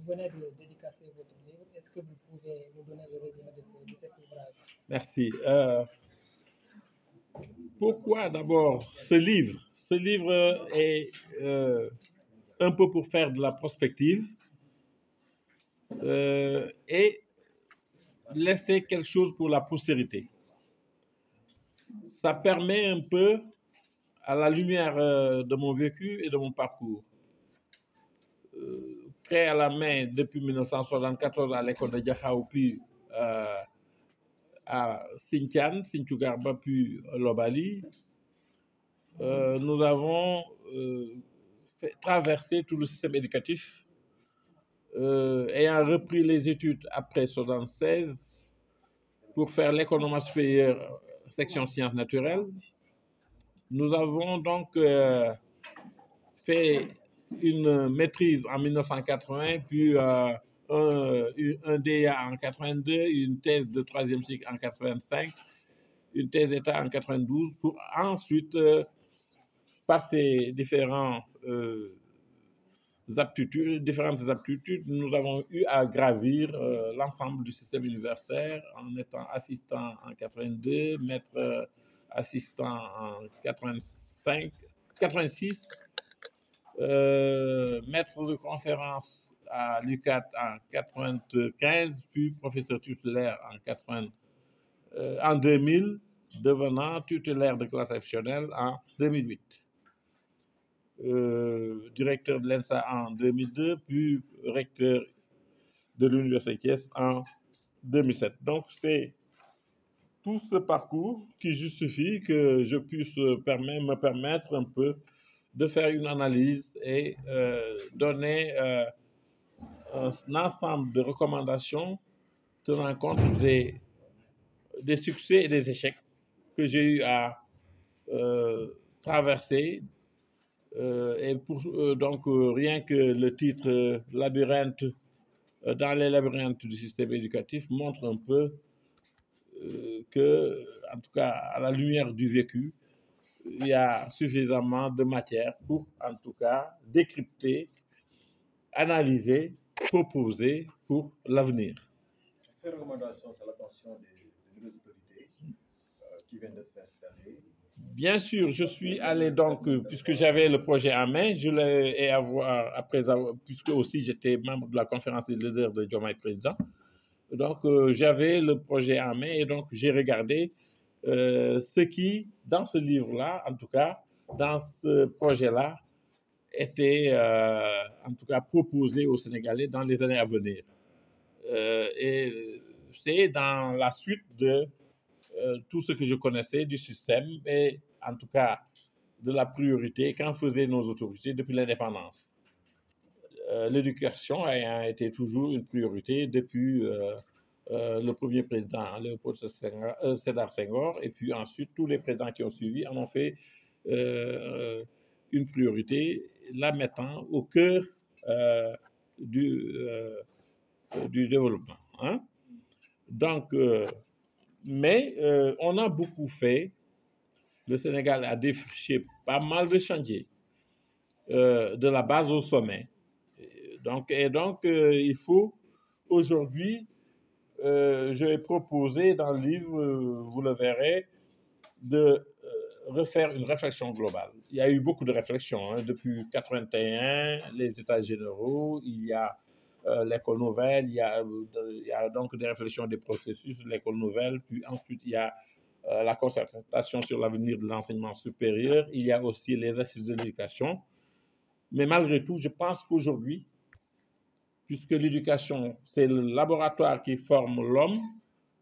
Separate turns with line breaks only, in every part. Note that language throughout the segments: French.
vous venez de dédicacer votre livre. Est-ce que vous pouvez nous donner le résumé de cet ouvrage?
Merci. Pourquoi d'abord ce livre? Ce livre est un peu pour faire de la prospective et laisser quelque chose pour la postérité. Ça permet un peu, à la lumière de mon vécu et de mon parcours, prêt à la main depuis 1974 à l'école de Diakhao, puis à Sinthiane, Sinthiougarba, puis Lobali, nous avons traversé tout le système éducatif, ayant repris les études après 1976 pour faire l'école normale supérieure section sciences naturelles. Nous avons donc fait une maîtrise en 1980, puis un DEA en 82, une thèse de troisième cycle en 85, une thèse d'État en 92, pour ensuite, par ces différentes aptitudes, nous avons eu à gravir l'ensemble du système universitaire en étant assistant en 82, maître assistant en 85, 86, maître de conférence à l'UQAT en 95, puis professeur tutélaire en 2000, devenant tutélaire de classe exceptionnelle en 2008. Directeur de l'ENSA en 2002, puis recteur de l'Université Thiès en 2007. Donc, c'est tout ce parcours qui justifie que je puisse me permettre un peu de faire une analyse et donner un ensemble de recommandations tenant compte des succès et des échecs que j'ai eu à traverser. Et donc, rien que le titre labyrinthe dans les labyrinthes du système éducatif montre un peu que, en tout cas, à la lumière du vécu, il y a suffisamment de matière pour, en tout cas, décrypter, analyser, proposer pour l'avenir.
Ces recommandations, c'est l'attention des autorités qui viennent de s'installer.
Bien sûr, je suis allé donc, puisque j'avais le projet en main, je l'ai après avoir, puisque aussi j'étais membre de la conférence des leaders de Diomaye Président. Donc, j'avais le projet en main et donc j'ai regardé ce qui, dans ce livre-là, en tout cas, dans ce projet-là, était en tout cas proposé aux Sénégalais dans les années à venir. Et c'est dans la suite de tout ce que je connaissais du système et en tout cas de la priorité qu'en faisaient nos autorités depuis l'indépendance. L'éducation a été toujours une priorité depuis le premier président, Léopold Sédar Senghor, et puis ensuite tous les présidents qui ont suivi en ont fait une priorité, la mettant au cœur du développement. Hein? Donc, mais on a beaucoup fait. Le Sénégal a défriché pas mal de chantiers, de la base au sommet. Donc, il faut aujourd'hui, je vais proposer dans le livre, vous le verrez, de refaire une réflexion globale. Il y a eu beaucoup de réflexions hein, depuis 81, les États généraux, il y a l'école nouvelle, il y a donc des réflexions des processus de l'école nouvelle, puis ensuite il y a la concertation sur l'avenir de l'enseignement supérieur, il y a aussi les assises de l'éducation. Mais malgré tout, je pense qu'aujourd'hui, puisque l'éducation, c'est le laboratoire qui forme l'homme,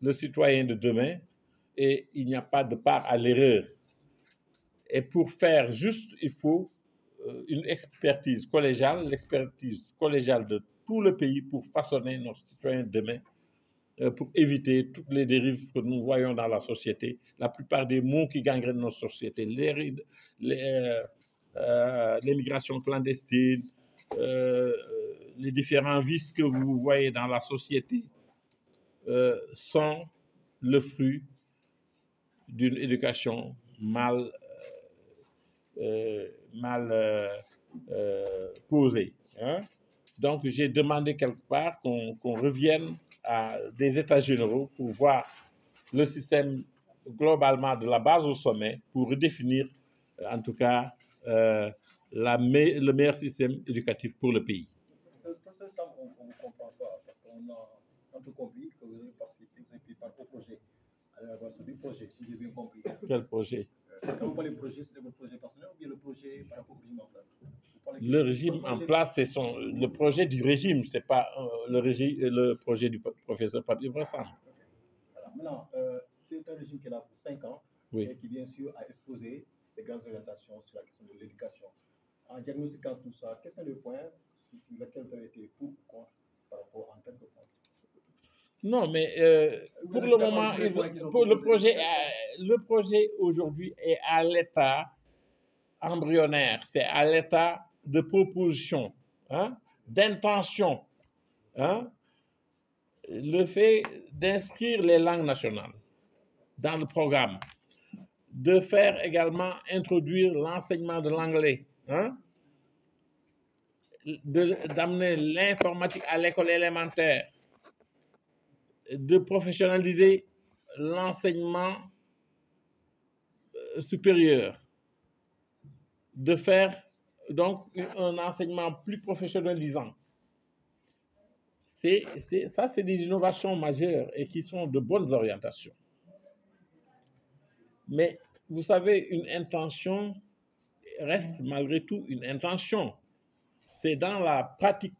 le citoyen de demain, et il n'y a pas de part à l'erreur. Et pour faire juste, il faut une expertise collégiale, l'expertise collégiale de tout le pays pour façonner nos citoyens de demain, pour éviter toutes les dérives que nous voyons dans la société. La plupart des maux qui gangrènent nos sociétés, l'immigration clandestine, les différents vices que vous voyez dans la société sont le fruit d'une éducation mal posée. Hein? Donc, j'ai demandé quelque part qu'on revienne à des états généraux pour voir le système globalement de la base au sommet, pour redéfinir, en tout cas, le meilleur système éducatif pour le pays.
Professeur Sam, on ne comprend pas, parce qu'on a un peu compris que vous avez participé, vous avez pris part au projet, à l'élaboration du projet, si j'ai bien compris.
Quel projet?
Quand vous parlez de projet, c'était votre projet personnel ou bien le projet par rapport au régime en place?
Le régime en place, c'est le projet du régime, ce n'est pas le projet du professeur Pape Brassam.
Voilà. Maintenant, c'est un régime qui est là pour 5 ans,
oui,
et qui, bien sûr, a exposé ses grandes orientations sur la question de l'éducation. En diagnostiquant tout ça, quels sont les points sur lesquels vous avez été pour ou contre par rapport en quelques points?
Non, mais pour le moment, le projet aujourd'hui est à l'état embryonnaire, c'est à l'état de proposition, hein, d'intention. Hein, le fait d'inscrire les langues nationales dans le programme, de faire également introduire l'enseignement de l'anglais, hein, d'amener l'informatique à l'école élémentaire, de professionnaliser l'enseignement supérieur, de faire donc un enseignement plus professionnalisant. Ça, c'est des innovations majeures et qui sont de bonnes orientations. Mais vous savez, une intention reste malgré tout une intention. C'est dans la pratique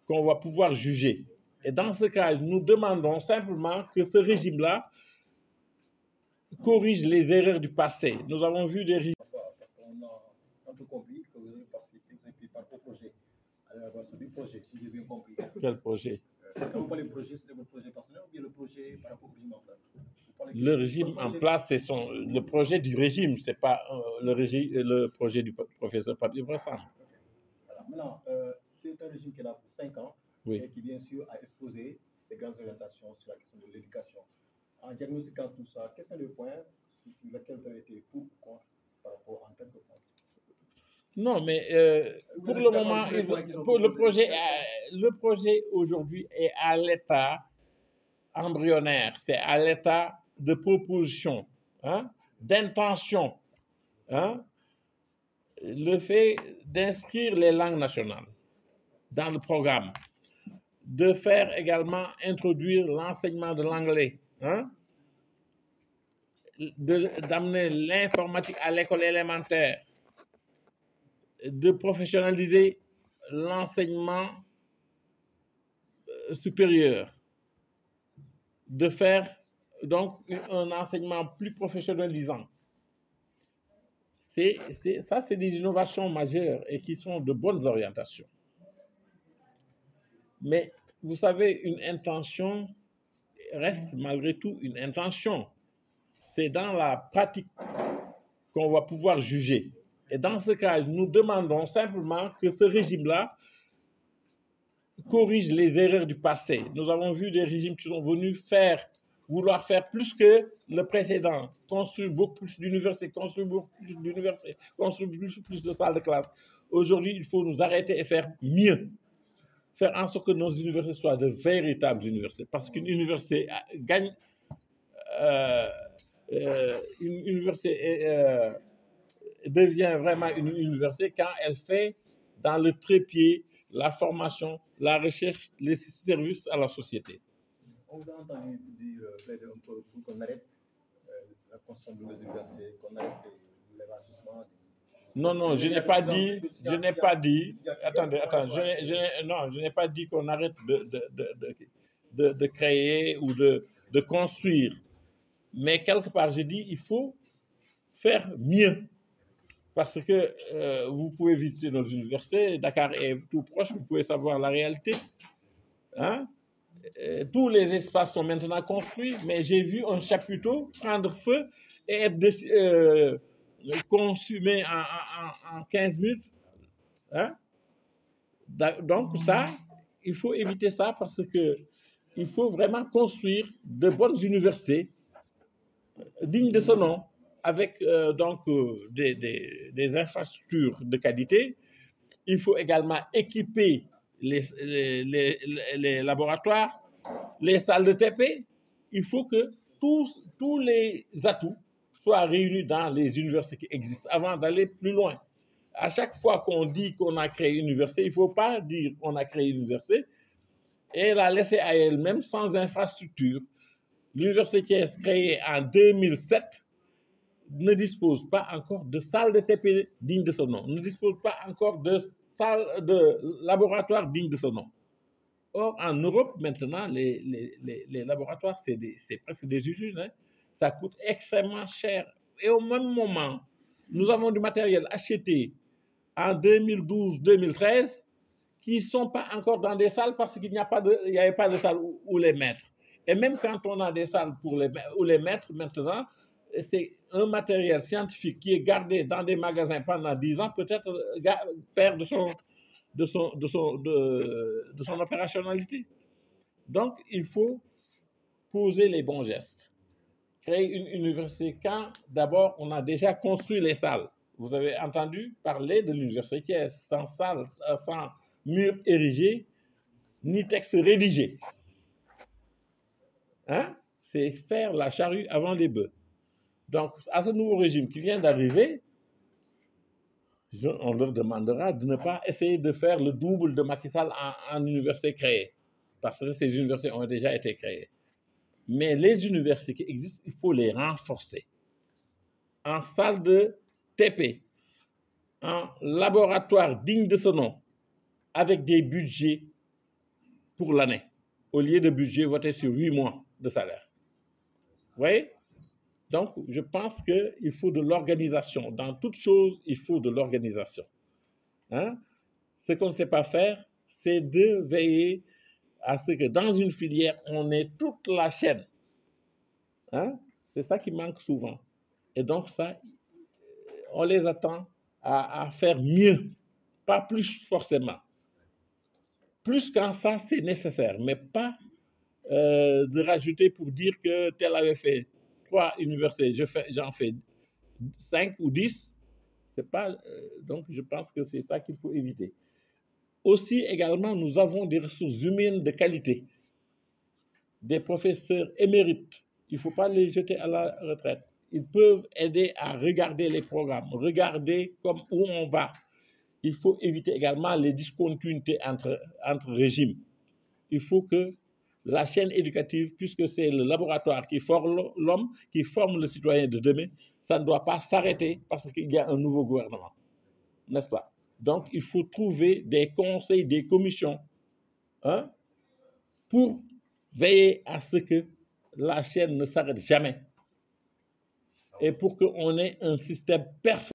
qu'on va pouvoir juger. Et dans ce cas, nous demandons simplement que ce régime-là corrige les erreurs du passé. Nous avons vu des régimes.
Parce qu'on a un peu compris que vous avez participé, vous avez pris part au projet, à l'élaboration du projet, si j'ai bien compris.
Quel projet?
Quand vous parlez de projet, c'était votre projet personnel ou bien le projet par rapport au régime en place?
Le régime en place, c'est le projet du régime, ce n'est pas le projet du professeur Pape Brassam.
Voilà. Maintenant, c'est un régime qui est là pour 5 ans,
oui,
et qui, bien sûr, a exposé ses grandes orientations sur la question de l'éducation. En diagnostiquant tout ça, quels sont les points sur lesquels vous avez été pour ou contre par rapport en quelques points?
Non, mais pour le moment, le projet aujourd'hui est à l'état embryonnaire, c'est à l'état de proposition, hein, d'intention. Hein, le fait d'inscrire les langues nationales dans le programme, de faire également introduire l'enseignement de l'anglais, hein, d'amener l'informatique à l'école élémentaire, de professionnaliser l'enseignement supérieur, de faire donc un enseignement plus professionnalisant. Ça, c'est des innovations majeures et qui sont de bonnes orientations. Mais vous savez, une intention reste malgré tout une intention. C'est dans la pratique qu'on va pouvoir juger. Et dans ce cas, nous demandons simplement que ce régime-là corrige les erreurs du passé. Nous avons vu des régimes qui sont venus vouloir faire plus que le précédent, construire beaucoup plus d'universités, construire plus de salles de classe. Aujourd'hui, il faut nous arrêter et faire mieux. Faire en sorte que nos universités soient de véritables universités. Parce qu'une université gagne, une université devient vraiment une université quand elle fait dans le trépied la formation, la recherche, les services à la société.
On vous a entendu dire plaider un peu pour qu'on arrête la construction de nos universités, qu'on arrête l'élargissement.
Non, je n'ai pas dit, attendez, je n'ai pas dit qu'on arrête de créer ou de construire. Mais quelque part, j'ai dit il faut faire mieux. Parce que vous pouvez visiter nos universités, Dakar est tout proche, vous pouvez savoir la réalité. Hein? Tous les espaces sont maintenant construits, mais j'ai vu un chapiteau prendre feu et être consumé en 15 minutes. Hein? Donc ça, il faut éviter ça parce qu'il faut vraiment construire de bonnes universités dignes de ce nom, avec des infrastructures de qualité. Il faut également équiper les laboratoires, les salles de TP. Il faut que tous les atouts soient réunis dans les universités qui existent avant d'aller plus loin. À chaque fois qu'on dit qu'on a créé une université, il ne faut pas dire qu'on a créé une université et la laisser à elle-même sans infrastructure. L'université qui est créée en 2007 ne dispose pas encore de salles de TP dignes de son nom, ne dispose pas encore de salles de laboratoires dignes de son nom. Or, en Europe, maintenant, les laboratoires, c'est presque des usines. Hein. Ça coûte extrêmement cher. Et au même moment, nous avons du matériel acheté en 2012-2013 qui ne sont pas encore dans des salles parce qu'il n'y avait pas de salle où les mettre. Et même quand on a des salles où les mettre maintenant, c'est un matériel scientifique qui est gardé dans des magasins pendant 10 ans, peut-être perd de son opérationnalité. Donc, il faut poser les bons gestes. Créer une université quand, d'abord, on a déjà construit les salles. Vous avez entendu parler de l'université qui est sans salle, sans mur érigé, ni texte rédigé. Hein? C'est faire la charrue avant les bœufs. Donc, à ce nouveau régime qui vient d'arriver, on leur demandera de ne pas essayer de faire le double de Macky Sall en université créée, parce que ces universités ont déjà été créées. Mais les universités qui existent, il faut les renforcer. En salle de TP, en laboratoire digne de ce nom, avec des budgets pour l'année, au lieu de budget voté sur 8 mois de salaire. Vous voyez? Donc, je pense qu'il faut de l'organisation. Dans toute chose, il faut de l'organisation. Hein? Ce qu'on ne sait pas faire, c'est de veiller à ce que dans une filière, on ait toute la chaîne. Hein? C'est ça qui manque souvent. Et donc, ça, on les attend à faire mieux, pas plus forcément. Plus quand ça, c'est nécessaire, mais pas de rajouter pour dire que tel avait fait 3 universités, j'en fais 5 ou 10. C'est pas, donc, je pense que c'est ça qu'il faut éviter. Aussi, également, nous avons des ressources humaines de qualité, des professeurs émérites. Il ne faut pas les jeter à la retraite. Ils peuvent aider à regarder les programmes, regarder comme où on va. Il faut éviter également les discontinuités entre régimes. Il faut que la chaîne éducative, puisque c'est le laboratoire qui forme l'homme, qui forme le citoyen de demain, ça ne doit pas s'arrêter parce qu'il y a un nouveau gouvernement. N'est-ce pas? Donc, il faut trouver des conseils, des commissions, hein, pour veiller à ce que la chaîne ne s'arrête jamais et pour qu'on ait un système performant.